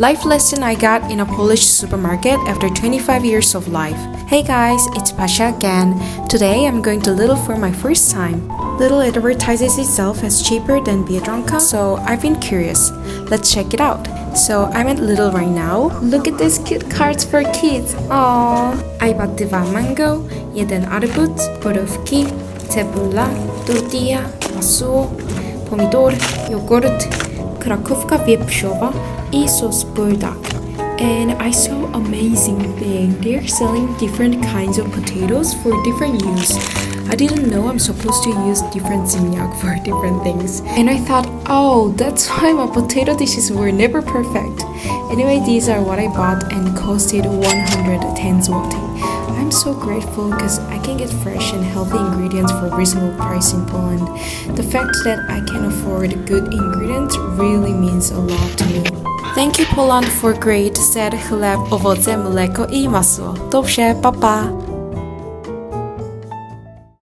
Life lesson I got in a Polish supermarket after 25 years of life. Hey guys, it's Pasha again. Today I'm going to Lidl for my first time. Lidl advertises itself as cheaper than Biedronka, so I've been curious. Let's check it out. So I'm at Lidl right now. Look at these cute cards for kids. Aww. I bought 2 mango, 1 arbuz, borówki, cebula, tortilla, masło, pomidor, jogurt, krakówka wieprzowa i sos burdak. And I saw amazing thing. They're selling different kinds of potatoes for different use. I didn't know I'm supposed to use different ziemniak for different things. And I thought, oh, that's why my potato dishes were never perfect. Anyway, these are what I bought and costed 110 zloty. I'm so grateful because I can get fresh and healthy ingredients for reasonable price in Poland. The fact that I can afford good ingredients really means a lot to me. Thank you Poland for great, said chleb, owoce, mleko i masło. Dobrze, pa pa!